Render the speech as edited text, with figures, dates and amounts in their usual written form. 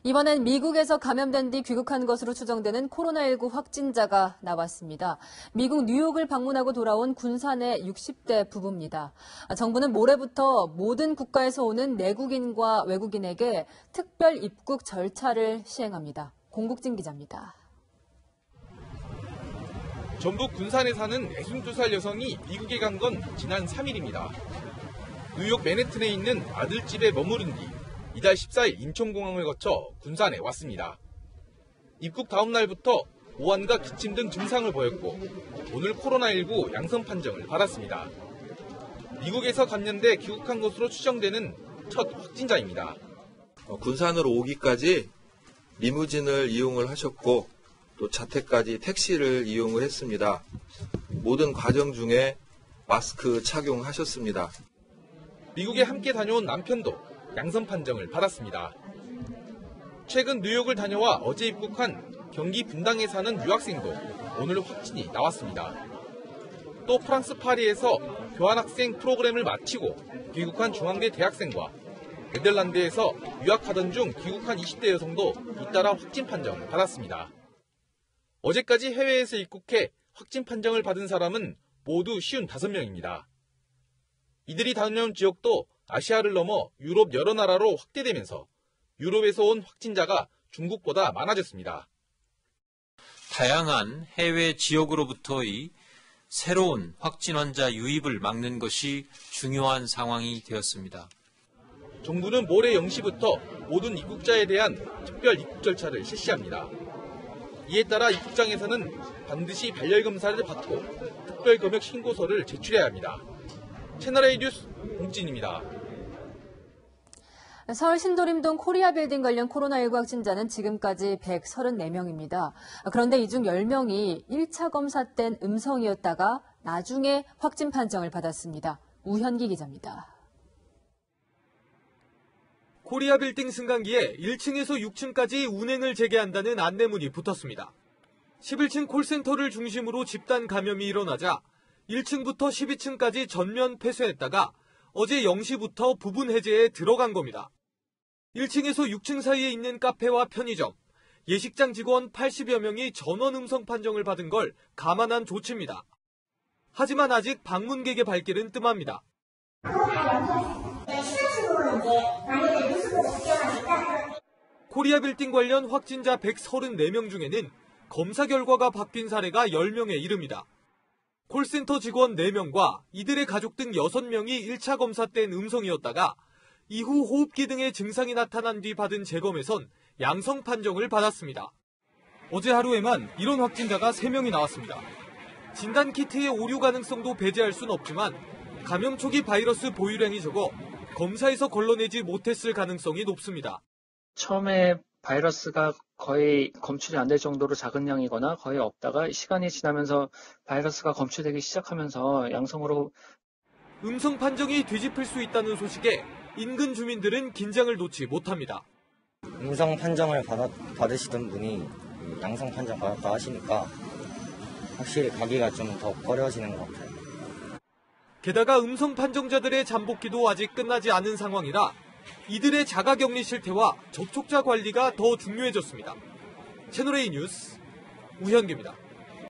이번엔 미국에서 감염된 뒤 귀국한 것으로 추정되는 코로나19 확진자가 나왔습니다. 미국 뉴욕을 방문하고 돌아온 군산의 60대 부부입니다. 정부는 모레부터 모든 국가에서 오는 내국인과 외국인에게 특별 입국 절차를 시행합니다. 공국진 기자입니다. 전북 군산에 사는 62살 여성이 미국에 간 건 지난 3일입니다. 뉴욕 맨해튼에 있는 아들 집에 머무른 뒤 이달 14일 인천공항을 거쳐 군산에 왔습니다. 입국 다음 날부터 오한과 기침 등 증상을 보였고 오늘 코로나19 양성 판정을 받았습니다. 미국에서 감염돼 귀국한 것으로 추정되는 첫 확진자입니다. 군산으로 오기까지 리무진을 이용을 하셨고 또 자택까지 택시를 이용을 했습니다. 모든 과정 중에 마스크 착용하셨습니다. 미국에 함께 다녀온 남편도 양성 판정을 받았습니다. 최근 뉴욕을 다녀와 어제 입국한 경기 분당에 사는 유학생도 오늘 확진이 나왔습니다. 또 프랑스 파리에서 교환학생 프로그램을 마치고 귀국한 중앙대 대학생과 네덜란드에서 유학하던 중 귀국한 20대 여성도 잇따라 확진 판정을 받았습니다. 어제까지 해외에서 입국해 확진 판정을 받은 사람은 모두 55명입니다. 이들이 다녀온 지역도 아시아를 넘어 유럽 여러 나라로 확대되면서 유럽에서 온 확진자가 중국보다 많아졌습니다. 다양한 해외 지역으로부터의 새로운 확진 환자 유입을 막는 것이 중요한 상황이 되었습니다. 정부는 모레 0시부터 모든 입국자에 대한 특별 입국 절차를 실시합니다. 이에 따라 입국장에서는 반드시 발열검사를 받고 특별검역 신고서를 제출해야 합니다. 채널A 뉴스 공진입니다. 서울 신도림동 코리아빌딩 관련 코로나19 확진자는 지금까지 134명입니다. 그런데 이 중 10명이 1차 검사 땐 음성이었다가 나중에 확진 판정을 받았습니다. 우현기 기자입니다. 코리아빌딩 승강기에 1층에서 6층까지 운행을 재개한다는 안내문이 붙었습니다. 11층 콜센터를 중심으로 집단 감염이 일어나자 1층부터 12층까지 전면 폐쇄했다가 어제 0시부터 부분 해제에 들어간 겁니다. 1층에서 6층 사이에 있는 카페와 편의점, 예식장 직원 80여 명이 전원 음성 판정을 받은 걸 감안한 조치입니다. 하지만 아직 방문객의 발길은 뜸합니다. 코리아빌딩 관련 확진자 134명 중에는 검사 결과가 바뀐 사례가 10명에 이릅니다. 콜센터 직원 4명과 이들의 가족 등 6명이 1차 검사 땐 음성이었다가 이후 호흡기 등의 증상이 나타난 뒤 받은 재검에선 양성 판정을 받았습니다. 어제 하루에만 이런 확진자가 3명이 나왔습니다. 진단키트의 오류 가능성도 배제할 순 없지만 감염 초기 바이러스 보유량이 적어 검사에서 걸러내지 못했을 가능성이 높습니다. 처음에 바이러스가 거의 검출이 안 될 정도로 작은 양이거나 거의 없다가 시간이 지나면서 바이러스가 검출되기 시작하면서 양성으로 음성 판정이 뒤집힐 수 있다는 소식에 인근 주민들은 긴장을 놓지 못합니다. 음성 판정을 받으시던 분이 양성 판정 받았다 하시니까 확실히 가기가 좀 더 꺼려지는 것 같아요. 게다가 음성 판정자들의 잠복기도 아직 끝나지 않은 상황이라 이들의 자가격리 실태와 접촉자 관리가 더 중요해졌습니다. 채널A 뉴스 우현기입니다.